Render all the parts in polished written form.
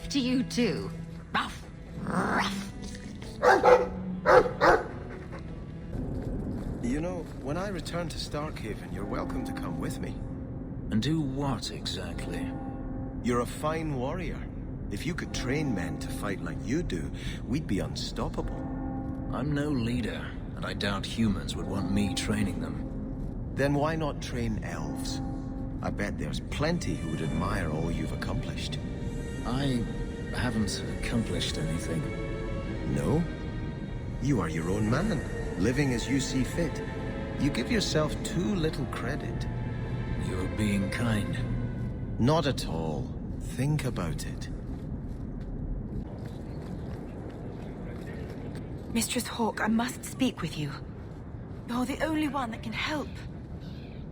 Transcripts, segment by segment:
to you too. Ruff. Ruff. You know, when I return to Starkhaven, you're welcome to come with me. And do what, exactly? You're a fine warrior. If you could train men to fight like you do, we'd be unstoppable. I'm no leader, and I doubt humans would want me training them. Then why not train elves? I bet there's plenty who would admire all you've accomplished. I haven't accomplished anything. No? You are your own man, living as you see fit. You give yourself too little credit. You're being kind. Not at all. Think about it. Mistress Hawke, I must speak with you. You're the only one that can help.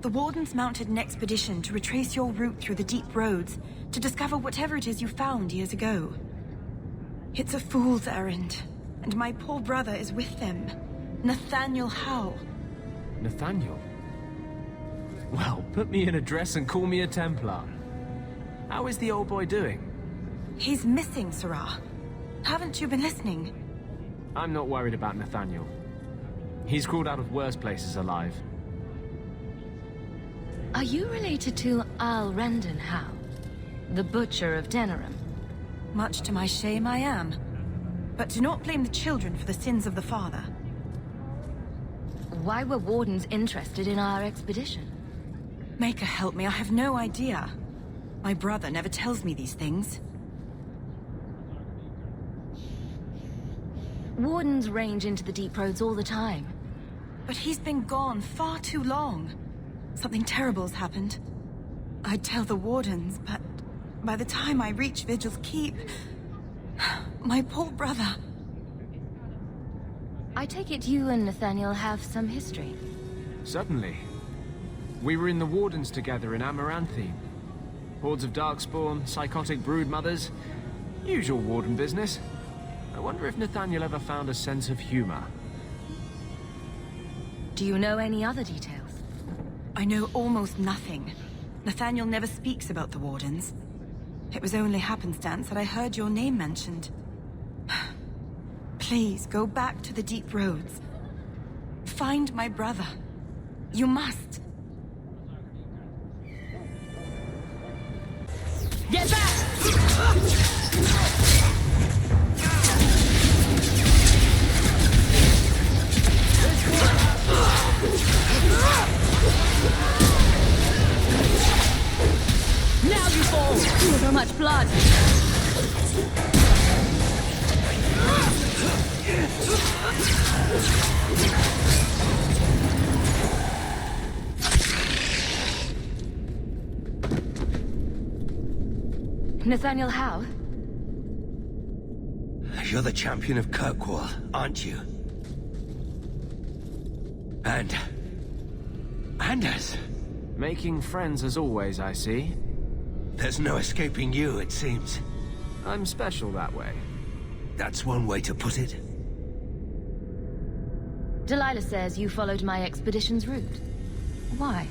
The Wardens mounted an expedition to retrace your route through the deep roads to discover whatever it is you found years ago. It's a fool's errand, and my poor brother is with them. Nathaniel Howe. Nathaniel? Well, put me in a dress and call me a Templar. How is the old boy doing? He's missing, Sirrah. Haven't you been listening? I'm not worried about Nathaniel. He's crawled out of worse places alive. Are you related to Al Rendon Howe, the butcher of Denerim? Much to my shame, I am. But do not blame the children for the sins of the father. Why were Wardens interested in our expedition? Maker help me, I have no idea. My brother never tells me these things. Wardens range into the deep roads all the time. But he's been gone far too long. Something terrible's happened. I'd tell the Wardens, but by the time I reach Vigil's Keep... my poor brother... I take it you and Nathaniel have some history? Certainly. We were in the Wardens together in Amaranthine. Hordes of Darkspawn, psychotic broodmothers. Usual Warden business. I wonder if Nathaniel ever found a sense of humor. Do you know any other details? I know almost nothing. Nathaniel never speaks about the Wardens. It was only happenstance that I heard your name mentioned. Please, go back to the deep roads. Find my brother. You must. Get back! Now you fall! So much blood! Nathaniel Howe? You're the champion of Kirkwall, aren't you? And... Anders! Making friends as always, I see. There's no escaping you, it seems. I'm special that way. That's one way to put it. Delilah says you followed my expedition's route. Why?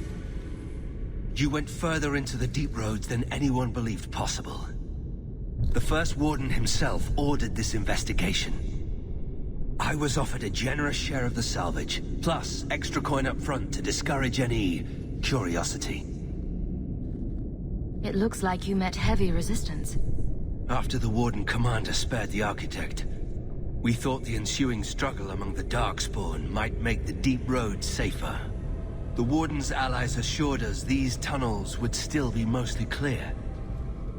You went further into the deep roads than anyone believed possible. The first Warden himself ordered this investigation. I was offered a generous share of the salvage, plus extra coin up front to discourage any curiosity. It looks like you met heavy resistance. After the Warden Commander spared the Architect, we thought the ensuing struggle among the Darkspawn might make the deep roads safer. The Warden's allies assured us these tunnels would still be mostly clear,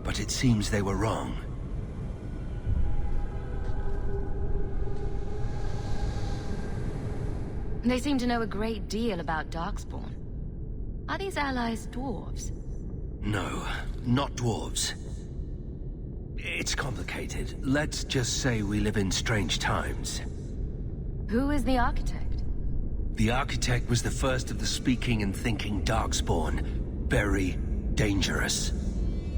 but it seems they were wrong. They seem to know a great deal about Darkspawn. Are these allies dwarves? No, not dwarves. It's complicated. Let's just say we live in strange times. Who is the Architect? The Architect was the first of the speaking and thinking Darkspawn. Very dangerous.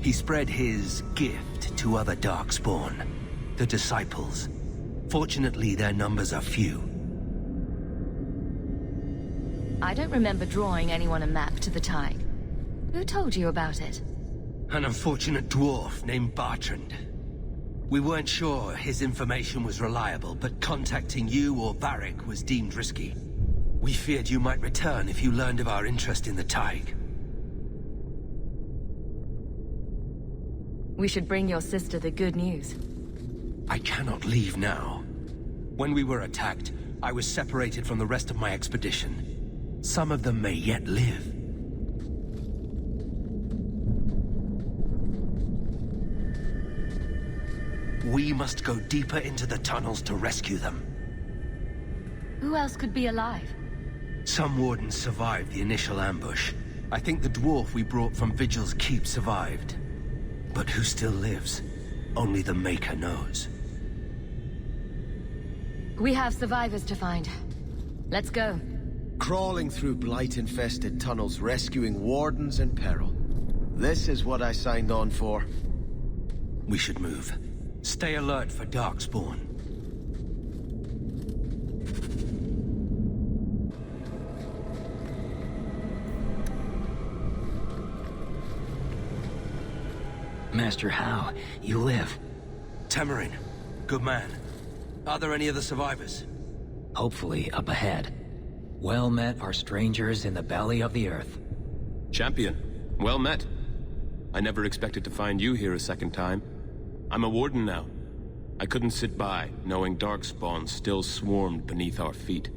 He spread his gift to other Darkspawn, the Disciples. Fortunately, their numbers are few. I don't remember drawing anyone a map to the tide. Who told you about it? An unfortunate dwarf named Bartrand. We weren't sure his information was reliable, but contacting you or Varric was deemed risky. We feared you might return if you learned of our interest in the Tig. We should bring your sister the good news. I cannot leave now. When we were attacked, I was separated from the rest of my expedition. Some of them may yet live. We must go deeper into the tunnels to rescue them. Who else could be alive? Some wardens survived the initial ambush. I think the dwarf we brought from Vigil's keep survived. But who still lives? Only the Maker knows. We have survivors to find. Let's go. Crawling through blight-infested tunnels, rescuing wardens in peril. This is what I signed on for. We should move. Stay alert for Darkspawn. Master How, you live. Tamarin, good man. Are there any other survivors? Hopefully up ahead. Well met are strangers in the belly of the earth. Champion, well met. I never expected to find you here a second time. I'm a warden now. I couldn't sit by, knowing Darkspawn still swarmed beneath our feet.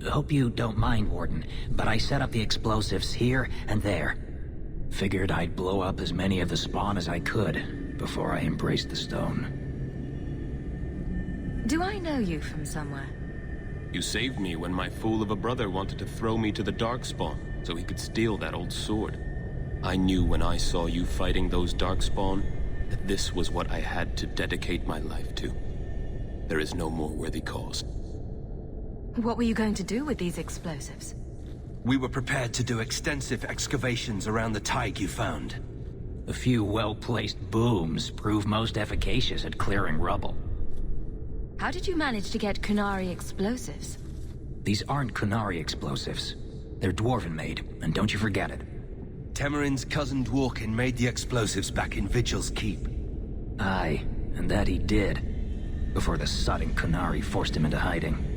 Hope you don't mind, Warden, but I set up the explosives here and there. Figured I'd blow up as many of the spawn as I could before I embraced the stone. Do I know you from somewhere? You saved me when my fool of a brother wanted to throw me to the Darkspawn so he could steal that old sword. I knew when I saw you fighting those Darkspawn that this was what I had to dedicate my life to. There is no more worthy cause. What were you going to do with these explosives? We were prepared to do extensive excavations around the Tig you found. A few well-placed booms prove most efficacious at clearing rubble. How did you manage to get Kunari explosives? These aren't Kunari explosives. They're Dwarven-made, and don't you forget it. Tamarin's cousin Dworkin made the explosives back in Vigil's keep. Aye, and that he did. Before the sodding Kunari forced him into hiding.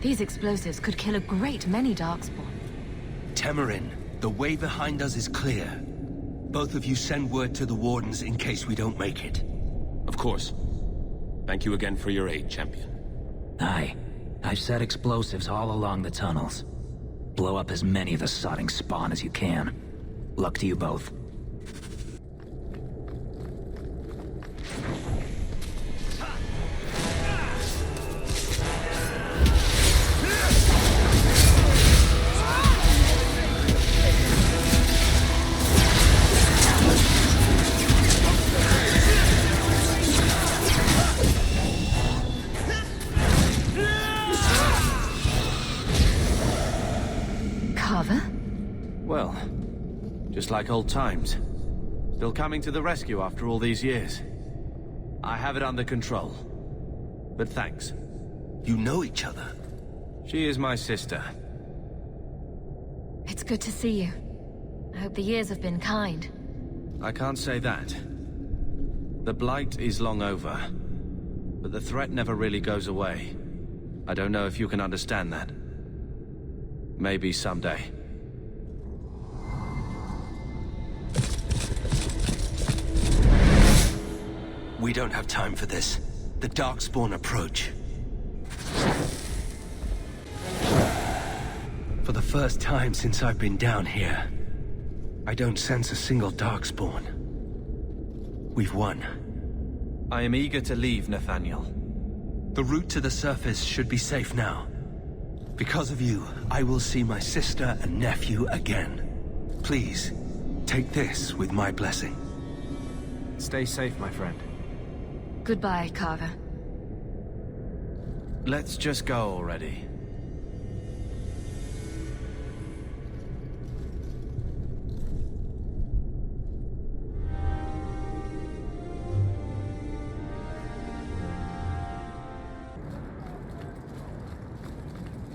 These explosives could kill a great many Darkspawn. Tamarin, the way behind us is clear. Both of you send word to the Wardens in case we don't make it. Of course. Thank you again for your aid, Champion. Aye. I've set explosives all along the tunnels. Blow up as many of the sodding spawn as you can. Luck to you both. Well, just like old times. Still coming to the rescue after all these years. I have it under control. But thanks. You know each other? She is my sister. It's good to see you. I hope the years have been kind. I can't say that. The Blight is long over. But the threat never really goes away. I don't know if you can understand that. Maybe someday. We don't have time for this. The Darkspawn approach. For the first time since I've been down here, I don't sense a single Darkspawn. We've won. I am eager to leave, Nathaniel. The route to the surface should be safe now. Because of you, I will see my sister and nephew again. Please, take this with my blessing. Stay safe, my friend. Goodbye, Carver. Let's just go already.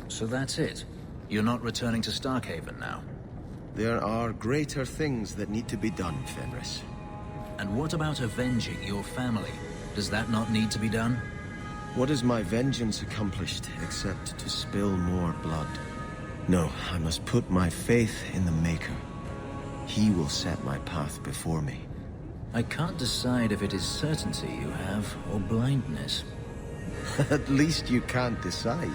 So that's it. You're not returning to Starkhaven now? There are greater things that need to be done, Fenris. And what about avenging your family? Does that not need to be done? What has my vengeance accomplished except to spill more blood? No, I must put my faith in the Maker. He will set my path before me. I can't decide if it is certainty you have or blindness. At least you can't decide.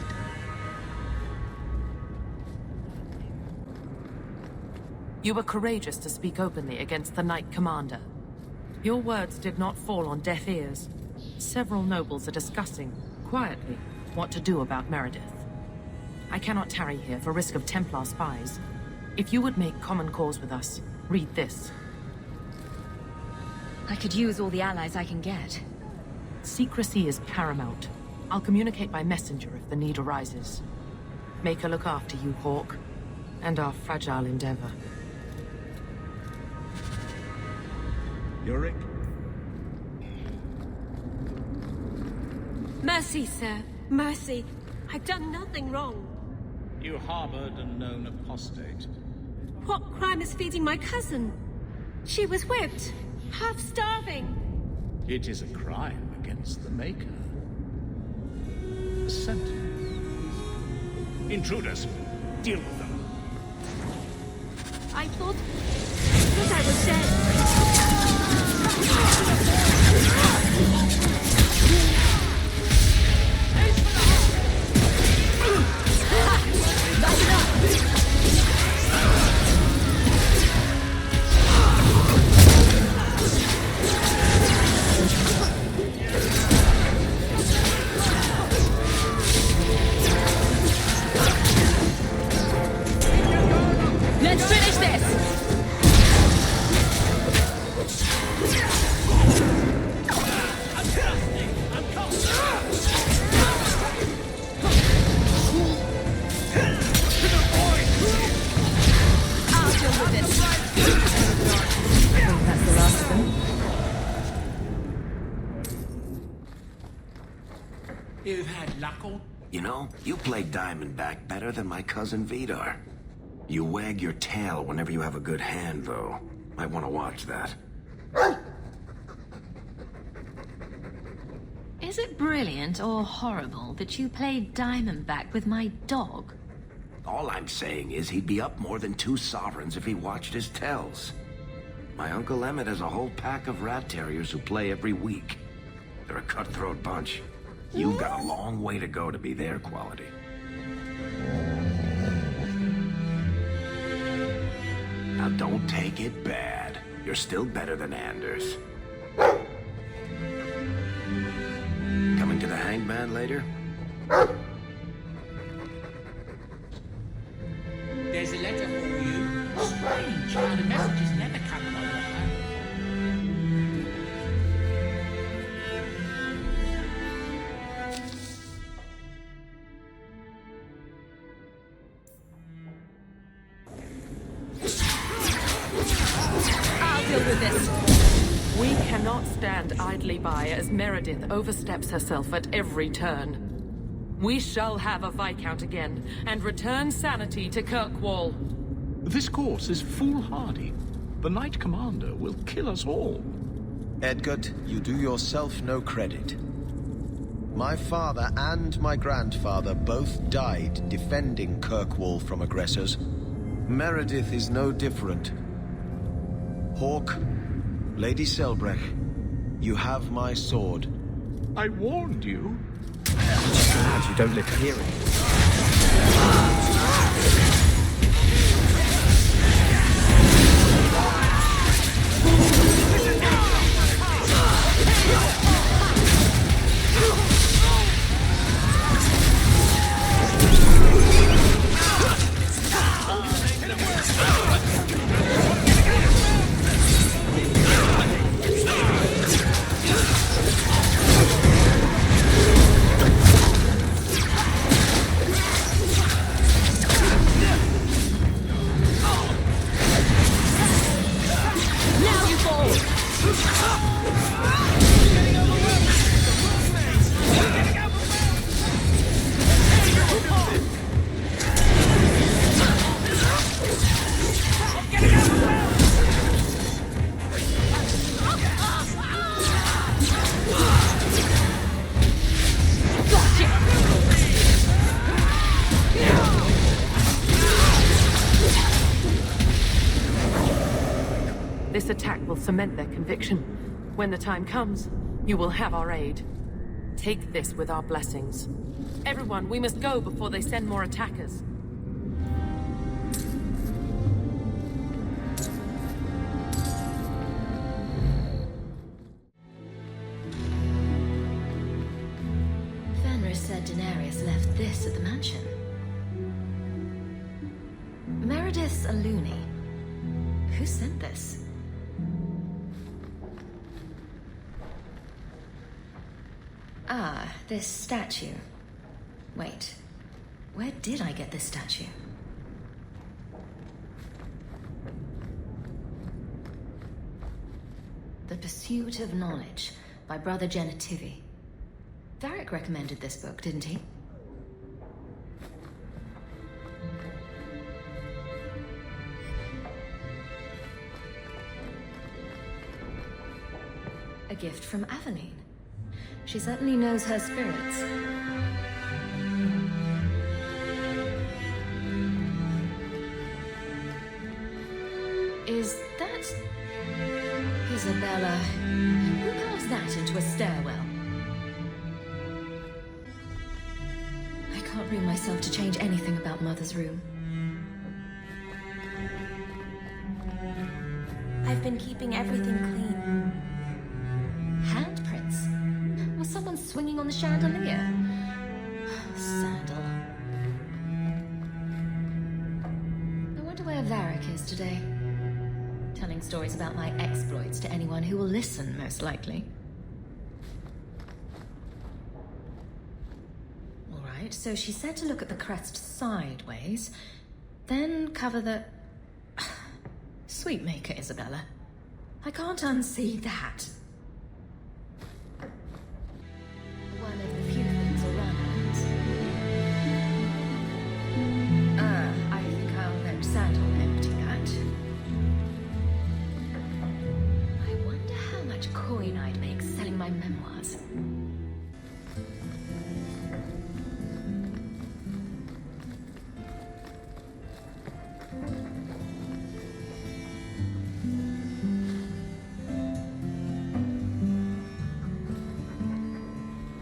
You were courageous to speak openly against the Knight Commander. Your words did not fall on deaf ears. Several nobles are discussing, quietly, what to do about Meredith. I cannot tarry here for risk of Templar spies. If you would make common cause with us, read this. I could use all the allies I can get. Secrecy is paramount. I'll communicate by messenger if the need arises. Make her look after you, Hawk, and our fragile endeavor. Yorick? Mercy, sir. Mercy. I've done nothing wrong. You harbored a known apostate. What crime is feeding my cousin? She was whipped, half starving. It is a crime against the Maker. A sentence. Intruders, deal with them. I thought I was dead. Let's finish this! I'll deal with this. I think that's the last of them. You've had luck all... You know, you play Diamondback better than my cousin Vidar. You wag your tail whenever you have a good hand, though. Might want to watch that. Is it brilliant or horrible that you played Diamondback with my dog? All I'm saying is he'd be up more than 2 sovereigns if he watched his tells. My Uncle Emmett has a whole pack of rat terriers who play every week. They're a cutthroat bunch. You've got a long way to go to be their quality. Now don't take it bad. You're still better than Anders. Coming to the hangman later? There's a letter for you. Strange how the messages never come on your hand. I'll deal with this. We cannot stand idly by as Meredith oversteps herself at every turn. We shall have a Viscount again, and return sanity to Kirkwall. This course is foolhardy. The Knight Commander will kill us all. Edgard, you do yourself no credit. My father and my grandfather both died defending Kirkwall from aggressors. Meredith is no different. Hawk, Lady Selbrecht, you have my sword. I warned you. Glad you don't live here anymore. This attack will cement their conviction. When the time comes, you will have our aid. Take this with our blessings. Everyone, we must go before they send more attackers. Fenris said Daenerys left this at the mansion. Meredith's a loony. Who sent this? Ah, this statue. Wait, where did I get this statue? The Pursuit of Knowledge by Brother Genitivi. Varric recommended this book, didn't he? A gift from Aveline. She certainly knows her spirits. Is that... Isabella? Who carves that into a stairwell? I can't bring myself to change anything about Mother's room. I've been keeping everything clean. Handprints? Was someone swinging on the chandelier? Sandal. I wonder where Varric is today. Telling stories about my exploits to anyone who will listen, most likely. All right, so she said to look at the crest sideways, then cover the... Sweetmaker, Isabella. I can't unsee that. One of the few things around. I think I'll let Sandal empty that. I wonder how much coin I'd make selling my memoirs.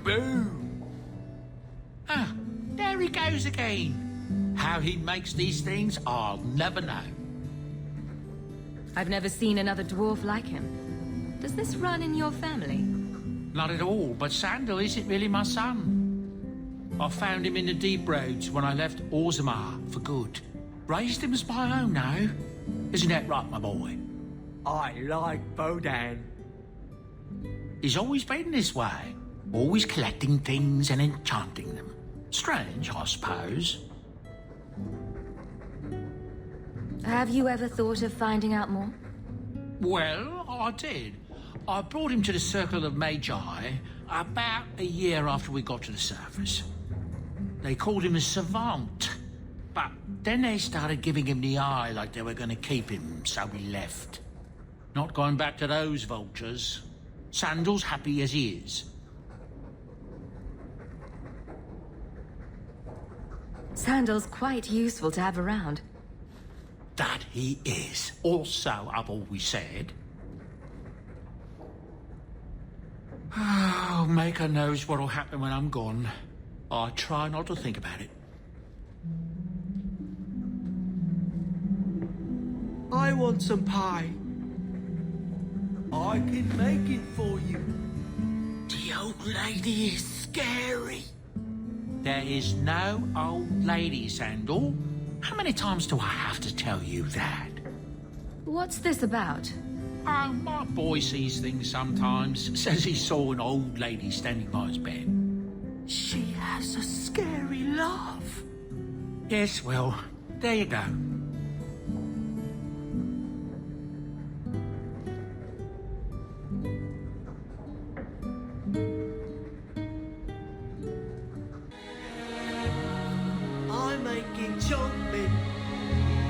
Boom! Ah, there he goes again. How he makes these things, I'll never know. I've never seen another dwarf like him. Does this run in your family? Not at all, but Sandal isn't really my son. I found him in the deep roads when I left Orzammar for good. Raised him as my own now. Isn't that right, my boy? I like Bodan. He's always been this way. Always collecting things and enchanting them. Strange, I suppose. Have you ever thought of finding out more? Well, I did. I brought him to the Circle of Magi about a year after we got to the surface. They called him a savant, but then they started giving him the eye like they were going to keep him, so we left. Not going back to those vultures. Sandal's happy as he is. Sandal's quite useful to have around. That he is. Also, I've always said. Oh, Maker knows what'll happen when I'm gone. I try not to think about it. I want some pie. I can make it for you. The old lady is scary. There is no old lady, Sandal. How many times do I have to tell you that? What's this about? Oh, my boy sees things sometimes. Says he saw an old lady standing by his bed. She has a scary laugh. Yes, well, there you go. I'm making chocolate.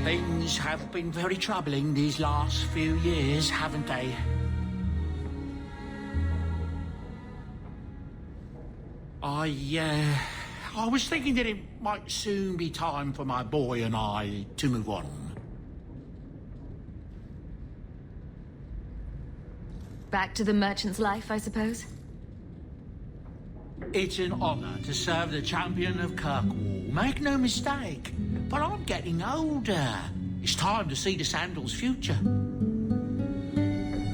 Things have been very troubling these last few years, haven't they? I was thinking that it might soon be time for my boy and I to move on. Back to the merchant's life, I suppose? It's an honor to serve the champion of Kirkwall. Make no mistake. But I'm getting older. It's time to see the Sandal's future.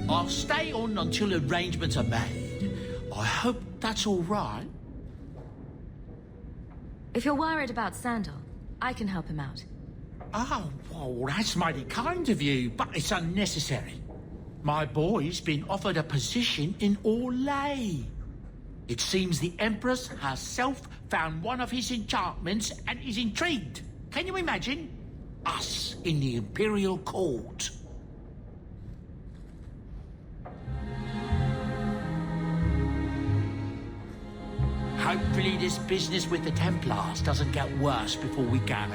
I'll stay on until arrangements are made. I hope that's all right. If you're worried about Sandal, I can help him out. Oh, well, that's mighty kind of you, but it's unnecessary. My boy's been offered a position in Orlais. It seems the Empress herself found one of his enchantments and is intrigued. Can you imagine? Us in the Imperial Court. Hopefully this business with the Templars doesn't get worse before we go.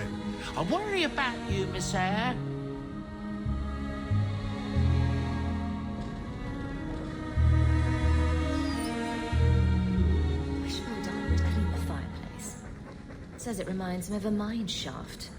I worry about you, Messiah. Wish Rodon would clean the fireplace. Says it reminds him of a mine shaft.